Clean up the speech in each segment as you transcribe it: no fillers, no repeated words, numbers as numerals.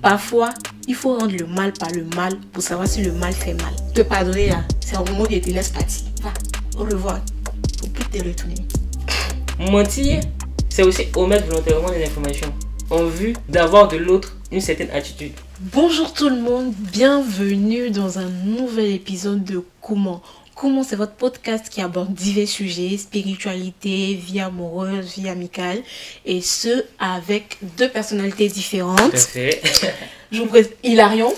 Parfois, il faut rendre le mal par le mal pour savoir si le mal fait mal. Te pardonner là, c'est un moment de te laisse partir. Va, au revoir. Faut plus te retourner. Mentir, c'est aussi omettre volontairement des informations en vue d'avoir de l'autre une certaine attitude. Bonjour tout le monde, bienvenue dans un nouvel épisode de Comment. Comment, c'est votre podcast qui aborde divers sujets, spiritualité, vie amoureuse, vie amicale, et ce, avec deux personnalités différentes. Tout à fait. Je vous présente Hilarion.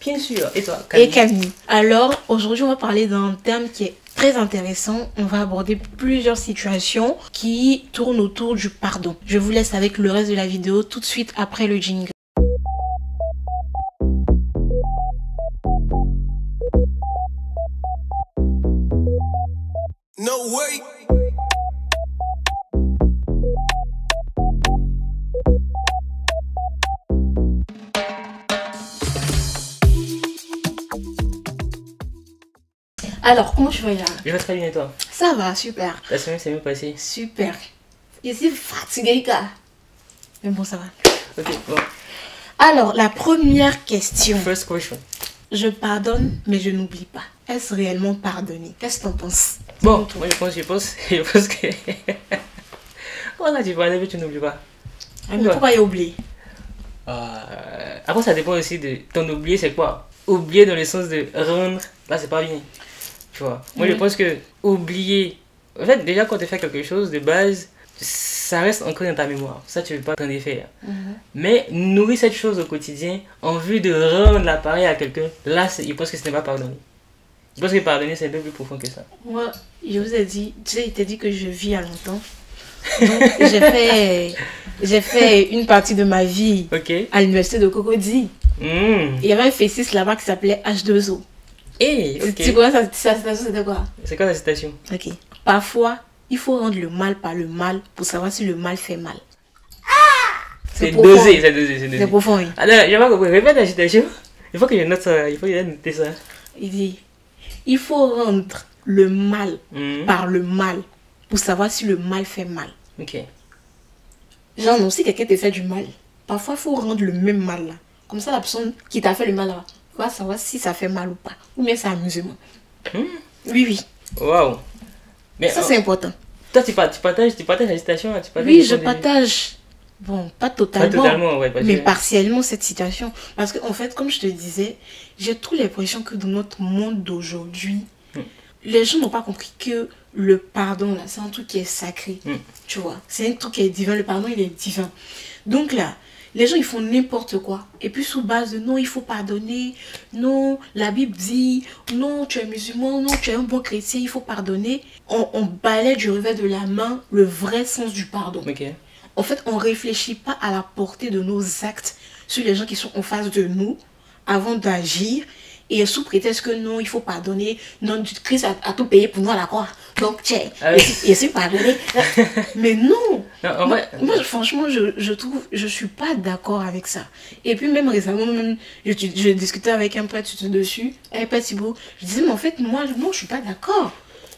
Bien sûr. Et toi, Camille? Et Camille. Alors, aujourd'hui, on va parler d'un thème qui est très intéressant. On va aborder plusieurs situations qui tournent autour du pardon. Je vous laisse avec le reste de la vidéo tout de suite après le jingle. No way. Alors, comment tu vas là? Je vais très bien et toi? Ça va, super. La semaine s'est bien passée. Super. Je suis fatiguée, gars. Mais bon, ça va. Ok, bon. Alors, la première question. First question. Je pardonne, mais je n'oublie pas. Est-ce réellement pardonner? Qu'est-ce que t'en penses? Bon, moi je pense que... Voilà, tu pardonnes mais tu n'oublies pas. Ah, mais pourquoi y a oublié? Après, ça dépend aussi de ton oublier, c'est quoi? Oublier dans le sens de rendre, là c'est pas bien. Tu vois? Moi je pense que oublier... En fait, déjà quand tu fais quelque chose de base, ça reste ancré dans ta mémoire. Ça, tu ne veux pas t'en défaire. Mais nourrir cette chose au quotidien en vue de rendre l'appareil à quelqu'un, là, je pense que ce n'est pas pardonner. Je pense que pardonner, c'est un peu plus profond que ça. Moi, je vous ai dit, tu sais, il t'a dit que je vis à longtemps. Donc, j'ai fait une partie de ma vie à l'université de Cocody. Il y avait un festis là-bas qui s'appelait H2O. Hey, ok. Tu connais sa citation, c'était quoi? C'est quoi la citation? Ok. Parfois, il faut rendre le mal par le mal pour savoir si le mal fait mal. C'est profond. dosé, c'est dosé, c'est dosé. C'est profond, oui. Alors, je n'ai pas compris. Répète la citation. Il faut que je note ça. Il faut que je note ça. Il dit, il faut rendre le mal par le mal pour savoir si le mal fait mal. Ok. Genre, non, si quelqu'un te fait du mal, parfois il faut rendre le même mal là. Comme ça, la personne qui t'a fait le mal là va savoir si ça fait mal ou pas. Ou bien c'est amusement. Oui, oui. Waouh. Mais Ça, c'est important. toi, tu partages la citation. Tu partages Oui, le je point de vue. partage. Bon, pas totalement. Pas totalement, ouais. Parce Mais que... partiellement cette situation. Parce qu'en fait, comme je te disais, j'ai trop l'impression que dans notre monde d'aujourd'hui, les gens n'ont pas compris que le pardon, là, c'est un truc qui est sacré. Tu vois, c'est un truc qui est divin. Le pardon, il est divin. Donc là, les gens, ils font n'importe quoi. Et puis, sous base de non, il faut pardonner. Non, la Bible dit, non, tu es musulman, non, tu es un bon chrétien, il faut pardonner. On balaie du revers de la main le vrai sens du pardon. Ok. En fait, on ne réfléchit pas à la portée de nos actes sur les gens qui sont en face de nous avant d'agir. Et sous prétexte que non, il faut pardonner. Non, Christ a tout payé pour nous à la croix. Donc, tiens, et c'est pardonné. Mais non, Non, moi, franchement, je trouve, je suis pas d'accord avec ça. Et puis même récemment, je discutais avec un prêtre dessus, un prêtre Thibaut. Je disais, mais en fait, moi, je suis pas d'accord.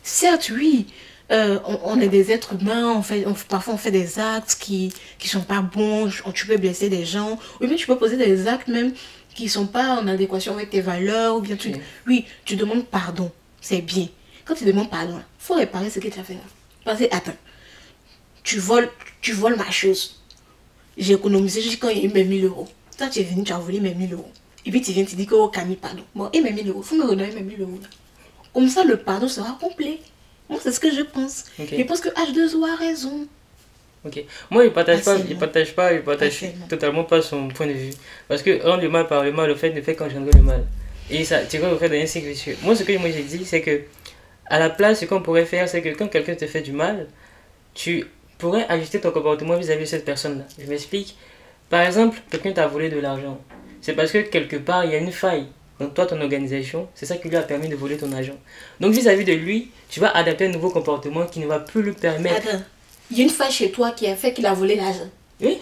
Certes, oui. On est des êtres humains, parfois on fait des actes qui sont pas bons, tu peux blesser des gens, ou bien tu peux poser des actes même qui sont pas en adéquation avec tes valeurs, ou bien tu demandes pardon, c'est bien. Quand tu demandes pardon, il faut réparer ce que tu as fait là. Parce que, attends, tu voles ma chose, j'ai économisé jusqu'à quand il y a eu mes 1000 euros. Toi tu es venu, tu as volé mes 1000 euros. Et puis tu viens, tu dis que oh Camille, pardon. Bon, et mes 1000 euros, il faut me redonner mes 1000 euros là. Comme ça le pardon sera complet. Moi, c'est ce que je pense. Je pense que H2O a raison. Ok. Moi, il partage totalement pas son point de vue. Parce que rendre le mal par le mal, le fait ne fait qu'engendrer le mal. Et ça, tu vois, au fait d'un cycle vicieux. Moi, ce que moi j'ai dit, c'est que, à la place, ce qu'on pourrait faire, c'est que quand quelqu'un te fait du mal, tu pourrais ajuster ton comportement vis-à-vis de cette personne-là. Je m'explique. Par exemple, quelqu'un t'a volé de l'argent. C'est parce que quelque part, il y a une faille. Donc toi, ton organisation, c'est ça qui lui a permis de voler ton argent. Donc vis-à-vis de lui, tu vas adapter un nouveau comportement qui ne va plus lui permettre... Attends, il y a une faille chez toi qui a fait qu'il a volé l'argent. Oui.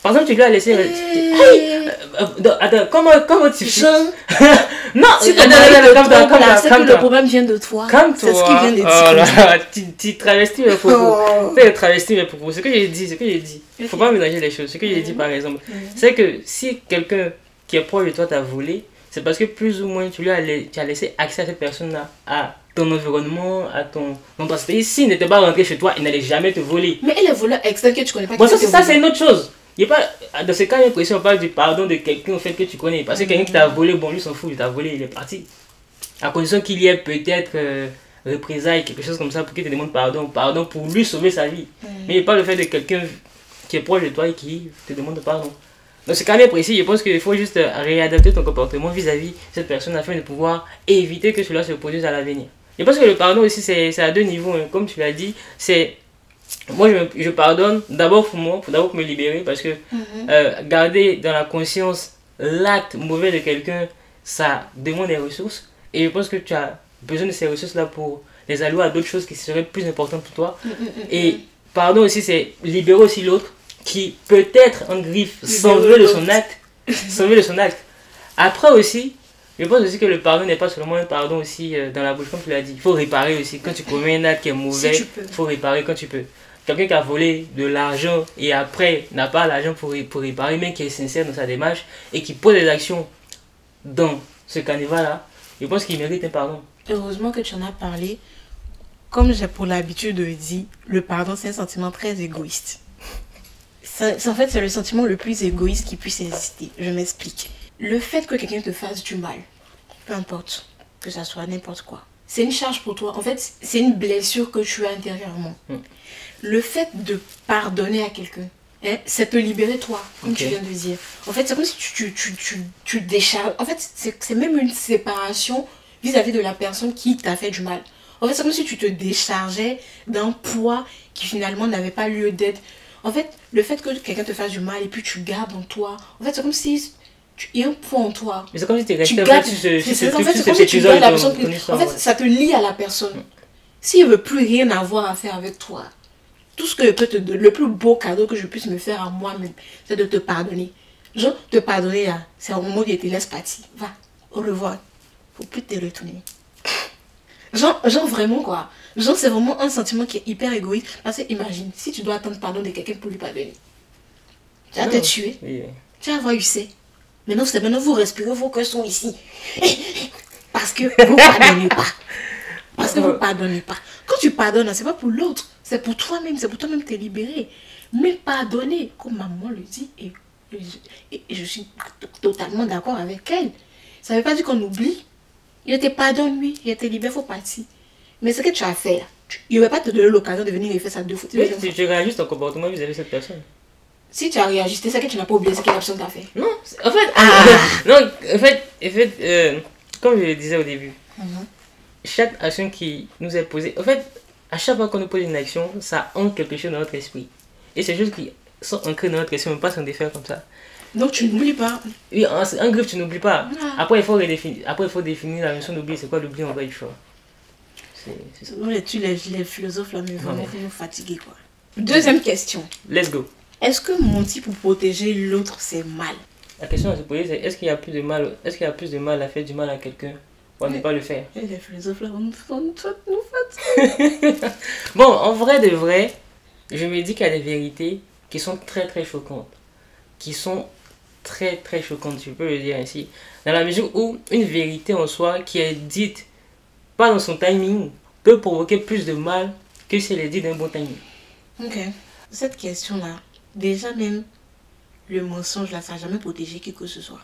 Par exemple, tu lui as laissé... Attends, comment tu fais? Non, si calme-toi. C'est que le problème vient de toi. Calme-toi. C'est ce qui vient de dire. Oh là, tu travestis mes propos. Tu travestis mes propos. Ce que j'ai dit. Faut pas mélanger les choses. Ce que j'ai dit, par exemple, c'est que si quelqu'un qui est proche de toi t'a volé, c'est parce que plus ou moins tu as laissé accès à cette personne-là, à ton environnement, à ton endroit. C'est-à-dire, s'il n'était pas rentré chez toi, il n'allait jamais te voler. Mais elle est voleur externe que tu connais pas. Bon, ça c'est une autre chose. Il y a pas, dans ce cas, on parle du pardon de quelqu'un au fait que tu connais. Parce que quelqu'un qui t'a volé, bon, lui s'en fout, il t'a volé, il est parti. À condition qu'il y ait peut-être représailles, quelque chose comme ça, pour qu'il te demande pardon pour lui sauver sa vie. Mais il n'y a pas le fait de quelqu'un qui est proche de toi et qui te demande pardon. Dans ce cas-là précis, je pense qu'il faut juste réadapter ton comportement vis-à-vis de cette personne afin de pouvoir éviter que cela se produise à l'avenir. Je pense que le pardon aussi, c'est à deux niveaux. Hein. Comme tu l'as dit, c'est... Moi, je pardonne d'abord pour moi, d'abord pour me libérer, parce que garder dans la conscience l'acte mauvais de quelqu'un, ça demande des ressources. Et je pense que tu as besoin de ces ressources-là pour les allouer à d'autres choses qui seraient plus importantes pour toi. Et pardon aussi, c'est libérer aussi l'autre qui peut-être en griffe s'en veut de son acte. Après aussi, je pense aussi que le pardon n'est pas seulement un pardon aussi dans la bouche, comme tu l'as dit. Il faut réparer aussi. Quand tu commets un acte qui est mauvais, il faut réparer quand tu peux. Quelqu'un qui a volé de l'argent et après n'a pas l'argent pour réparer, mais qui est sincère dans sa démarche et qui pose des actions dans ce carnaval-là, je pense qu'il mérite un pardon. Heureusement que tu en as parlé. Comme j'ai pour l'habitude de dire, le pardon c'est un sentiment très égoïste. En fait, c'est le sentiment le plus égoïste qui puisse exister. Je m'explique. Le fait que quelqu'un te fasse du mal, peu importe, que ça soit n'importe quoi, c'est une charge pour toi. En fait, c'est une blessure que tu as intérieurement. Le fait de pardonner à quelqu'un, c'est te libérer toi, comme tu viens de dire. En fait, c'est comme si tu décharges. En fait, c'est même une séparation vis-à-vis de la personne qui t'a fait du mal. En fait, c'est comme si tu te déchargeais d'un poids qui finalement n'avait pas lieu d'être. En fait, le fait que quelqu'un te fasse du mal et puis tu gardes en toi, en fait, c'est comme si il y a un poids en toi. Mais c'est comme si tu restais gardes, en fait, ça te lie à la personne. S'il ne veut plus rien avoir à faire avec toi, tout ce que je peux te donner, le plus beau cadeau que je puisse me faire à moi-même, c'est de te pardonner. Genre, te pardonner là, c'est au moment où il te laisse partir. Va, au revoir. Faut plus te retourner. Genre vraiment quoi. Genre c'est vraiment un sentiment qui est hyper égoïste. Parce que imagine, si tu dois attendre pardon de quelqu'un pour lui pardonner. Tu vas te tuer. Tu vas avoir UC. Maintenant vous respirez, vos cœurs sont ici. Parce que vous pardonnez pas. Parce que vous pardonnez pas. Quand tu pardonnes, c'est pas pour l'autre. C'est pour toi-même. C'est pour toi-même te libérer. Mais pardonner, comme maman le dit, et je suis totalement d'accord avec elle. Ça veut pas dire qu'on oublie. Il te pardonne, lui, il te libère, il faut partir. Mais ce que tu as fait là, il ne va pas te donner l'occasion de venir et faire ça deux fois. Mais tu réagis ton comportement vis-à-vis de cette personne. Si tu as réagi, c'est ça que tu n'as pas oublié, c'est quelle action tu as fait. Non, en fait, comme je le disais au début, chaque action qui nous est posée, en fait, à chaque fois qu'on nous pose une action, ça ancre quelque chose dans notre esprit. Et ces choses qui sont ancrées dans notre esprit, on ne peut pas s'en défaire comme ça. Donc tu n'oublies pas. Oui, un griffe, tu n'oublies pas. Après, il faut définir la notion d'oubli. C'est quoi l'oubli en vrai du choix? C'est ça. Les philosophes là, mais vraiment, nous fatiguer quoi. Deuxième question. Let's go. Est-ce que mentir pour protéger l'autre, c'est mal? La question à se poser, c'est est-ce qu'il y a plus de mal à faire du mal à quelqu'un ou à ne pas le faire? Les philosophes là, nous fatiguer. Bon, en vrai de vrai, je me dis qu'il y a des vérités qui sont très très choquantes. Qui sont très très choquantes, je peux le dire ainsi. Dans la mesure où une vérité en soi qui est dite pas dans son timing peut provoquer plus de mal que si elle est dite d'un bon timing. Ok. Cette question-là, déjà même le mensonge là, ça n'a jamais protégé qui que ce soit.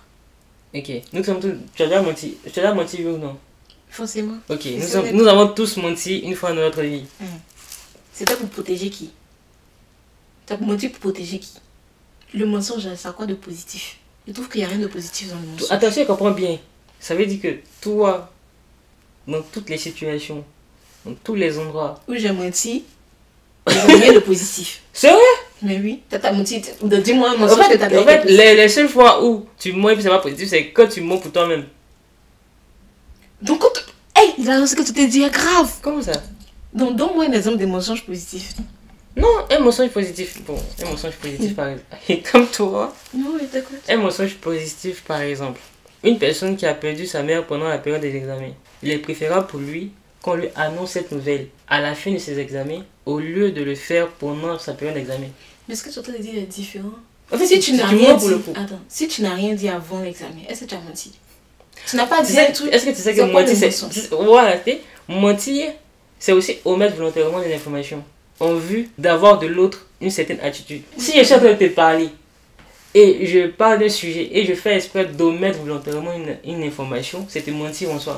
Ok. Nous sommes tous... Tu as déjà menti? Tu as déjà menti ou non? Forcément. Ok. Nous avons tous menti une fois dans notre vie. C'était pour protéger qui? Tu as menti pour protéger qui? Le mensonge, ça a quoi de positif? Je trouve qu'il n'y a rien de positif dans le mensonge. Attention, comprends bien. Ça veut dire que toi, dans toutes les situations, dans tous les endroits où j'ai menti, il n'y a rien de positif. C'est vrai? Mais oui, tu as menti. Dis-moi un mensonge que tu as dit. En fait, les seules fois où tu mens et puis c'est pas positif, c'est quand tu mens pour toi-même. Donc, hey, il a ce que tu t'es dit est grave. Comment ça? Donc, donne-moi un exemple de mensonge positif. Non, un mensonge positif. Bon, un mensonge positif par exemple. Et comme toi. Non, mais t'écoute. Un mensonge positif par exemple. Une personne qui a perdu sa mère pendant la période des examens. Il est préférable pour lui qu'on lui annonce cette nouvelle à la fin de ses examens au lieu de le faire pendant sa période d'examen. Mais ce que tu as dit est différent. En fait, Si tu n'as rien dit, attends, si tu n'as rien dit avant l'examen, est-ce que tu as menti? Tu n'as pas dit un truc. Est-ce que tu sais que mentir, c'est. Voilà, mentir, c'est aussi omettre volontairement des informations en vue d'avoir de l'autre une certaine attitude. Si je suis en train de te parler et je parle d'un sujet et je fais exprès d'omettre volontairement une information, c'est te mentir en soi.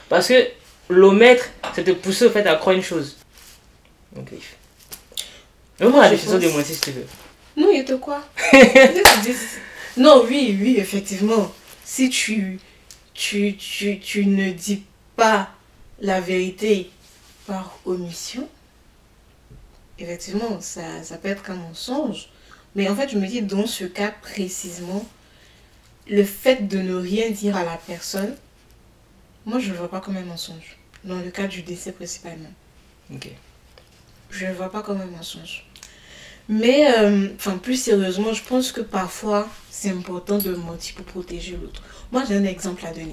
Parce que l'omettre, c'est te pousser au fait à croire une chose. Donc, vraiment la décision de mentir si tu veux. Non, il te quoi? Non, oui, effectivement. Si tu ne dis pas la vérité par omission, effectivement, ça peut être un mensonge. Mais en fait, je me dis, dans ce cas précisément, le fait de ne rien dire à la personne, moi, je ne le vois pas comme un mensonge. Dans le cas du décès principalement. Ok. Je ne le vois pas comme un mensonge. Mais, plus sérieusement, je pense que parfois, c'est important de mentir pour protéger l'autre. Moi, j'ai un exemple à donner.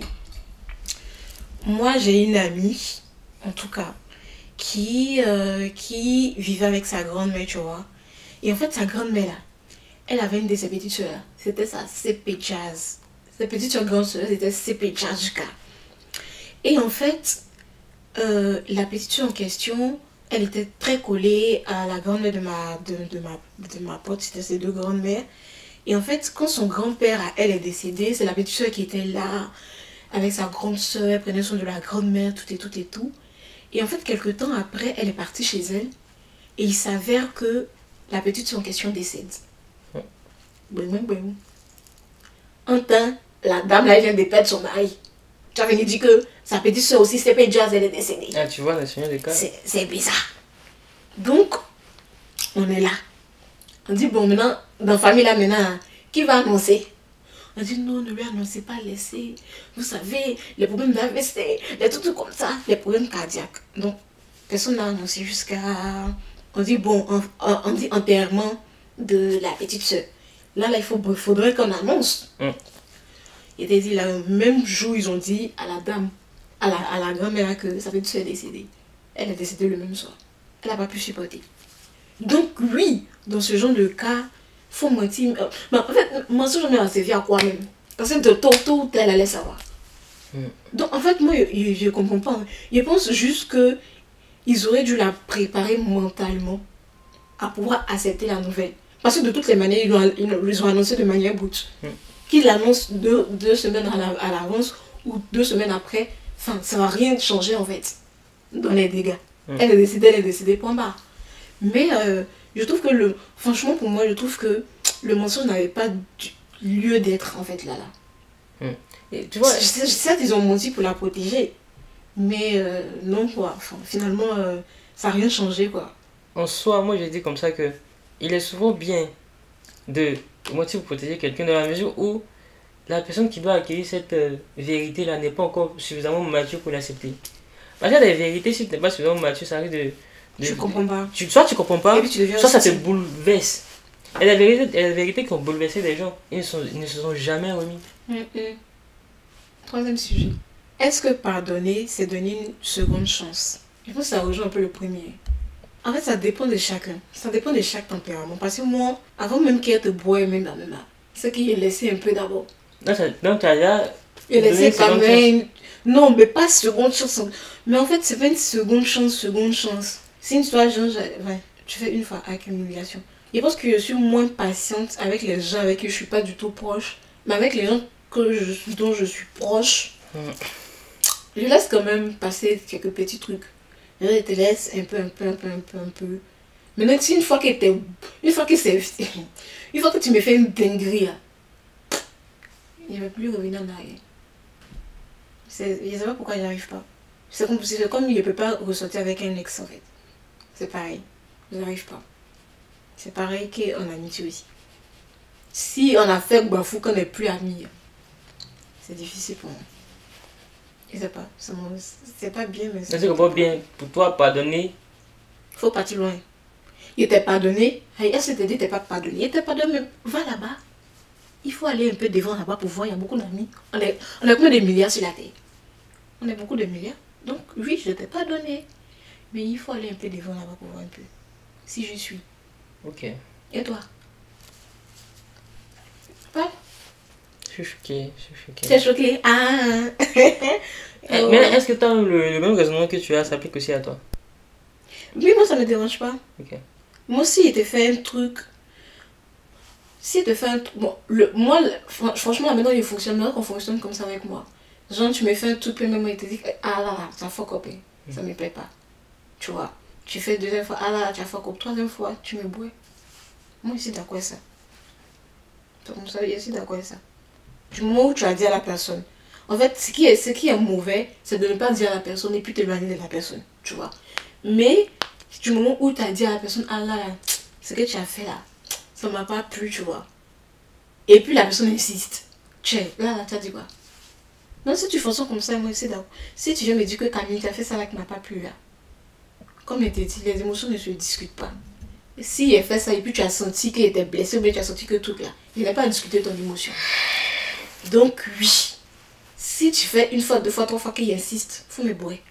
Moi, j'ai une amie, en tout cas, qui vivait avec sa grand-mère, tu vois. Et en fait, sa grand-mère, là, elle avait une de ses petites soeurs. C'était sa CP Jazz. Sa petite soeur, grande soeur, c'était CP Jazz. Et en fait, la petite soeur en question, elle était très collée à la grand-mère de ma pote, c'était ses deux grandes-mères. Et en fait, quand son grand-père, elle est décédé, c'est la petite soeur qui était là, avec sa grande soeur, elle prenait soin de la grand-mère, tout. Et en fait, quelques temps après, elle est partie chez elle. Et il s'avère que la petite soeur en question décède. Un temps, la dame là, elle vient de perdre son mari. Tu as venu dire que sa petite soeur aussi, CP Jazz, elle est décédée. Ah, tu vois, la signature des cas. C'est bizarre. Donc, on est là. On dit, bon, maintenant, dans la famille là, maintenant, qui va annoncer? On dit, non, ne lui annoncez pas, laissez. Vous savez, les problèmes d'AVC, les trucs comme ça, les problèmes cardiaques. Donc, personne n'a annoncé jusqu'à... On dit, bon, on dit enterrement de la petite soeur. Là, il faudrait qu'on annonce. Il était dit, le même jour, ils ont dit à la dame, à la grand-mère que sa petite soeur est décédée. Elle est décédée le même soir. Elle n'a pas pu supporter. Donc, oui, dans ce genre de cas, faut mentir. En fait, mensonge, on a servi à quoi même? Parce que tôt ou tard, elle allait savoir. Donc, en fait, moi, je ne comprends pas. Je pense juste que ils auraient dû la préparer mentalement à pouvoir accepter la nouvelle. Parce que de toutes les manières, ils l'ont annoncé de manière brute. Qu'ils l'annoncent deux semaines à l'avance ou 2 semaines après, enfin, ça ne va rien changer en fait dans les dégâts. Elle est décédée, point barre. Mais je trouve que franchement pour moi, je trouve que le mensonge n'avait pas lieu d'être en fait là. Et tu vois, certes ils ont menti pour la protéger, mais non quoi. Enfin, finalement, ça n'a rien changé quoi. En soi, moi je dis comme ça que il est souvent bien de mentir pour protéger quelqu'un dans la mesure où la personne qui doit acquérir cette vérité là n'est pas encore suffisamment mature pour l'accepter. Parce que les vérités, si tu n'es pas suffisamment mature, ça arrive de tu comprends pas. Soit tu comprends pas, soit ça te bouleverse. Et la vérité qui ont bouleversé des gens, ils ne se sont jamais remis. Troisième sujet. Est-ce que pardonner, c'est donner une seconde chance? Je pense que ça rejoint un peu le premier. En fait, ça dépend de chacun. Ça dépend de chaque tempérament. Parce que moi, avant même qu'elle te boit même dans ma main, c'est qu'il est laissé un peu d'abord. Donc, tu as déjà... Il est laissé quand même... Non, mais pas seconde chance. Mais en fait, c'est pas une seconde chance. C'est une histoire, genre, tu fais une fois accumulation. Je pense que je suis moins patiente avec les gens avec qui je suis pas du tout proche. Mais avec les gens dont je suis proche, je laisse quand même passer quelques petits trucs. Je te laisse un peu. Maintenant, si une fois que tu me fais une dinguerie, je ne vais plus revenir en arrière. Je ne sais pas pourquoi j'y arrive pas. C'est comme je ne peux pas ressortir avec un ex en fait. C'est pareil. Je n'arrive pas. C'est pareil qu'en amitié aussi. Si on a fait bafou qu'on n'est plus amis, c'est difficile pour moi. Je sais pas. C'est pas bien, mais c'est pas bien. Pour toi, pardonner. Faut partir loin. il t'est pardonné. Elle s'est dit, t'es pas pardonné. Il t'est pardonné, mais va là-bas. Il faut aller un peu devant là-bas pour voir, il y a beaucoup d'amis. On est combien de milliards sur la terre? On est beaucoup de milliards. Donc, oui, je t'ai pardonné. Mais il faut aller un peu devant là-bas pour voir un peu. Si je suis. Ok. Et toi? Ouais. Je suis choqué. T'es choqué? Ah. Mais est-ce que le même raisonnement que tu as s'applique aussi à toi? Oui, moi ça me dérange pas. Ok. Moi si il te fait un truc. Si il te fait un truc. Bon, franchement, maintenant il fonctionne qu'on fonctionne comme ça avec moi. Genre, tu me fais un truc, puis même moi il te dit, ah là, ça fuck up, ça me plaît pas. Tu vois. Tu fais deuxième fois, ah là, tu as fuck up. Troisième fois, tu me bois. Moi je suis d'accord avec ça. Comme ça, je suis d'accord avec ça. Du moment où tu as dit à la personne. En fait, ce qui est mauvais, c'est de ne pas dire à la personne et puis t'éloigner de la personne. Tu vois. Mais, du moment où tu as dit à la personne, ah là, ce que tu as fait là, ça m'a pas plu, tu vois. Et puis la personne insiste. Là, tu as dit quoi? Non, si tu fonctionnes comme ça, moi c'est d'accord. Si tu viens me dire que Camille, tu as fait ça là qui m'a pas plu là. Comme il t'a dit, les émotions ne se discutent pas. Si il fait ça et puis tu as senti qu'il était blessé ou bien tu as senti que tout là, il n'a pas à discuter ton émotion. Donc oui, si tu fais une fois, deux fois, trois fois qu'il insiste, faut me bourrer.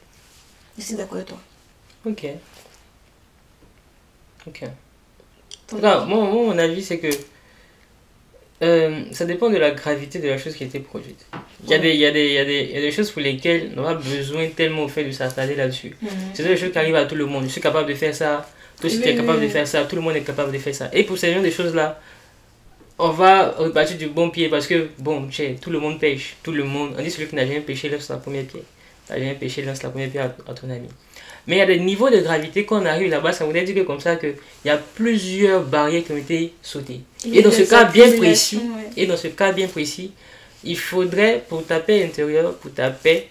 Je suis d'accord avec toi. Ok. En tout cas, mon avis c'est que ça dépend de la gravité de la chose qui a été produite. Il y a des choses pour lesquelles on n'a pas besoin tellement au fait de s'attarder là-dessus. C'est des choses qui arrivent à tout le monde. Je suis capable de faire ça, toi aussi tu es capable de faire ça, tout le monde est capable de faire ça. Et pour ces genre de choses-là, on va repartir du bon pied parce que, bon, tout le monde pêche. Tout le monde. On dit celui qui n'a jamais pêché lance la première pierre. T'as jamais pêché, lance la première pierre à ton ami. Mais il y a des niveaux de gravité quand on arrive là-bas, ça voudrait dire que comme ça qu'il y a plusieurs barrières qui ont été sautées. Et dans ce cas bien précis, il faudrait pour ta paix intérieure, pour ta paix,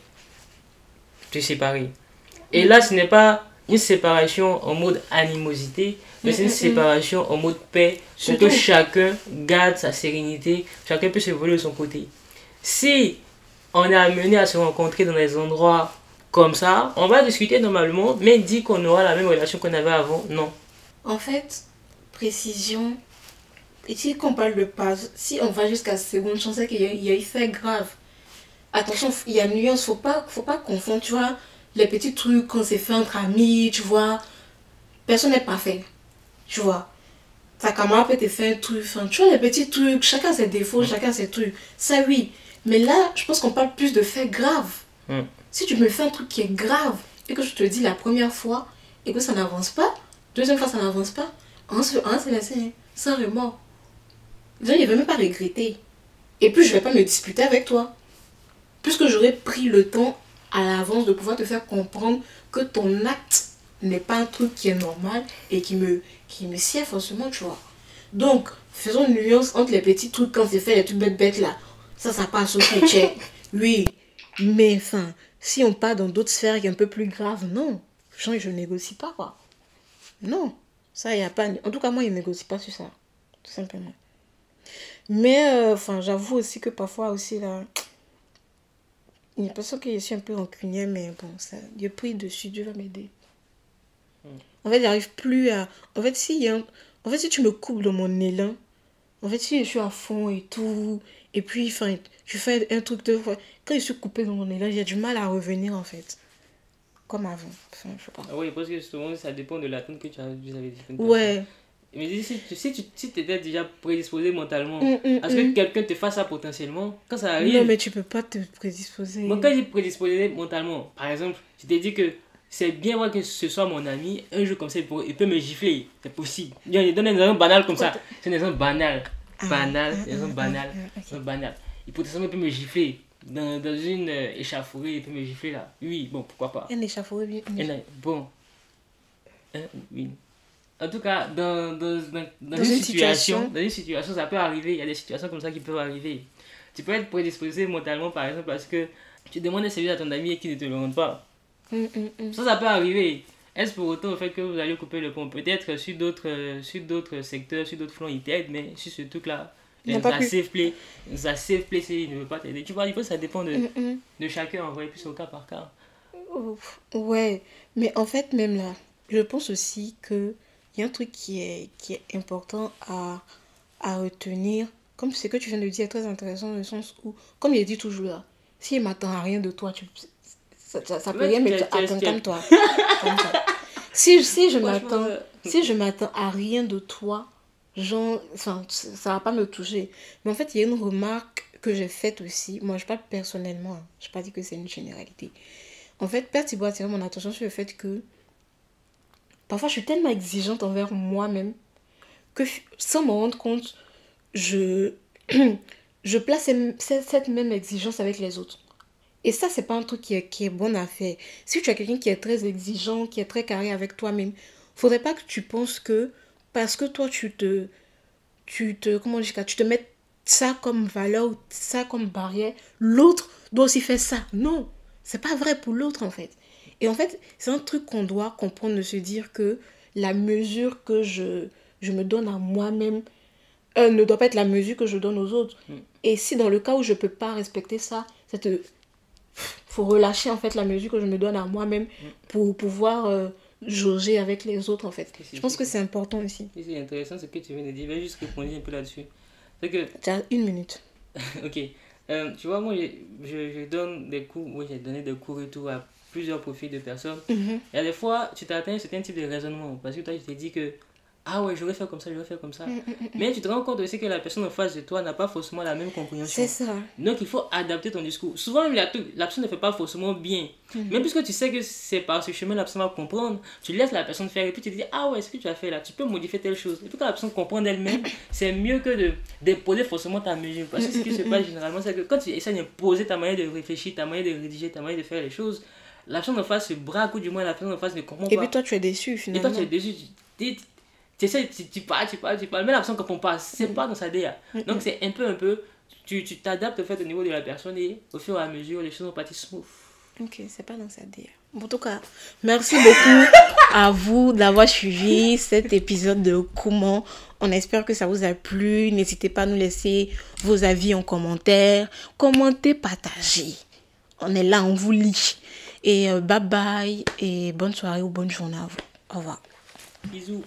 te séparer. Et là, ce n'est pas une séparation en mode animosité, mais c'est une séparation en mode paix, pour que chacun garde sa sérénité, chacun peut s'évoluer de son côté. Si on est amené à se rencontrer dans des endroits comme ça, on va discuter normalement, mais dit qu'on aura la même relation qu'on avait avant, non. En fait, précision, et si on parle de pas, si on va jusqu'à seconde chance, c'est qu'il y a eu fait grave. Attention, il y a une nuance, faut pas confondre, tu vois, les petits trucs qu'on s'est fait entre amis, tu vois, personne n'est parfait, tu vois. Ta camarade peut te faire un truc, enfin, tu vois, les petits trucs, chacun ses défauts, chacun ses trucs, ça oui. Mais là, je pense qu'on parle plus de faits graves. Si tu me fais un truc qui est grave et que je te dis la première fois et que ça n'avance pas, deuxième fois ça n'avance pas, on se laisse sans remords. Genre, il ne va même pas regretter. Et puis je ne vais pas me disputer avec toi. Puisque j'aurais pris le temps à l'avance de pouvoir te faire comprendre que ton acte n'est pas un truc qui est normal et qui me sied forcément, tu vois. Donc, faisons une nuance entre les petits trucs quand c'est fait, les trucs bêtes là. Ça passe au check. Oui, mais enfin, si on part dans d'autres sphères qui sont un peu plus graves, non. Genre, je négocie pas, quoi. Non. Ça, il n'y a pas... En tout cas, moi, je ne négocie pas sur ça. Tout simplement. Mais, enfin, j'avoue aussi que parfois, aussi, là... Il y a l'impression que je suis un peu rancunière, mais bon, ça... Dieu prie dessus, Dieu va m'aider. En fait, j'arrive plus à... En fait, si tu me coupes de mon élan, en fait, si je suis à fond et tout, et puis, enfin, tu fais un truc de... Quand je suis coupée dans mon élan, j'ai du mal à revenir, en fait. Comme avant. Enfin, je sais pas. Ah oui, parce que justement, ça dépend de l'attente que tu avais vis-à-vis de ouais. Mais si tu étais déjà prédisposé mentalement, est-ce que quelqu'un te fasse ça potentiellement, quand ça arrive... Non, mais tu peux pas te prédisposer. Moi, quand je dis prédisposé mentalement, par exemple, je t'ai dit que c'est bien vrai que ce soit mon ami, un jour comme ça, il peut me gifler, c'est possible. Il donne un exemple banal comme ça. C'est un exemple banal. Banal. Il potentiellement peut me gifler. Dans une échauffourée, il peut me gifler là. Oui, bon, pourquoi pas. Un échauffourée bien. Bon. Oui. En tout cas, dans une situation, ça peut arriver. Il y a des situations comme ça qui peuvent arriver. Tu peux être prédisposé mentalement, par exemple, parce que tu demandes un service à ton ami et qu'il ne te le rende pas. Ça peut arriver. Est-ce pour autant au fait que vous allez couper le pont? Peut-être sur d'autres secteurs, sur d'autres fronts, il t'aide, mais sur ce truc-là, ça safe play, il ne veut pas t'aider. Tu vois, ça dépend de chacun, en vrai, plus au cas par cas. Ouais, mais en fait, même là, je pense aussi que il y a un truc qui est important à retenir. Comme ce que tu viens de dire est très intéressant dans le sens où, comme il dit toujours là, s'il ne m'attend à rien de toi, ça peut rien me attendre comme toi. Comme ça. Si je m'attends à rien de toi, genre, ça va pas me toucher. Mais en fait, il y a une remarque que j'ai faite aussi. Moi, je parle personnellement. Hein. Je n'ai pas dit que c'est une généralité. En fait, Père Thibaut a attiré mon attention sur le fait que parfois, je suis tellement exigeante envers moi-même que sans m'en rendre compte, je place cette même exigence avec les autres. Et ça, c'est pas un truc qui est bon à faire. Si tu as quelqu'un qui est très exigeant, qui est très carré avec toi-même, faudrait pas que tu penses que parce que toi, tu te mets ça comme valeur, ça comme barrière, l'autre doit aussi faire ça. Non, c'est pas vrai pour l'autre en fait. Et en fait, c'est un truc qu'on doit comprendre, de se dire que la mesure que je me donne à moi-même ne doit pas être la mesure que je donne aux autres. Et si dans le cas où je peux pas respecter ça, faut relâcher en fait la mesure que je me donne à moi-même pour pouvoir jauger avec les autres en fait. Je pense que c'est important aussi. C'est intéressant ce que tu viens de dire. Je vais juste répondre un peu là-dessus. C'est que... Tu as 1 minute. Ok. Tu vois, moi, je donne des cours, moi j'ai donné des cours et tout à plusieurs profils de personnes. Et à des fois, tu t'attends à un certain type de raisonnement. Parce que toi, tu t'es dit que ah ouais, j'aurais fait comme ça, j'aurais fait comme ça. Mais tu te rends compte aussi que la personne en face de toi n'a pas forcément la même compréhension. C'est ça. Donc il faut adapter ton discours. Souvent, la personne ne fait pas forcément bien. Même puisque tu sais que c'est par ce chemin la personne va comprendre, tu laisses la personne faire et puis tu te dis ah ouais, ce que tu as fait là, tu peux modifier telle chose. Et puis quand la personne comprend d'elle-même, c'est mieux que d'imposer forcément ta mesure. Parce que ce qui se passe généralement, c'est que quand tu essaies d'imposer ta manière de réfléchir, ta manière de rédiger, ta manière de faire les choses, la personne en face se braque ou du moins la personne en face ne comprend pas. Et puis toi, tu es déçu finalement. Et toi, tu es déçu. Tu parles, mais la personne ne comprend pas, c'est pas dans sa DA. Donc c'est un peu, tu t'adaptes au fait au niveau de la personne et au fur et à mesure, les choses vont partir smooth. Ok, c'est pas dans sa DA. En tout cas, merci beaucoup à vous d'avoir suivi cet épisode de Comment. On espère que ça vous a plu. N'hésitez pas à nous laisser vos avis en commentaire. Commentez, partagez. On est là, on vous lit. Et bye bye et bonne soirée ou bonne journée à vous. Au revoir. Bisous.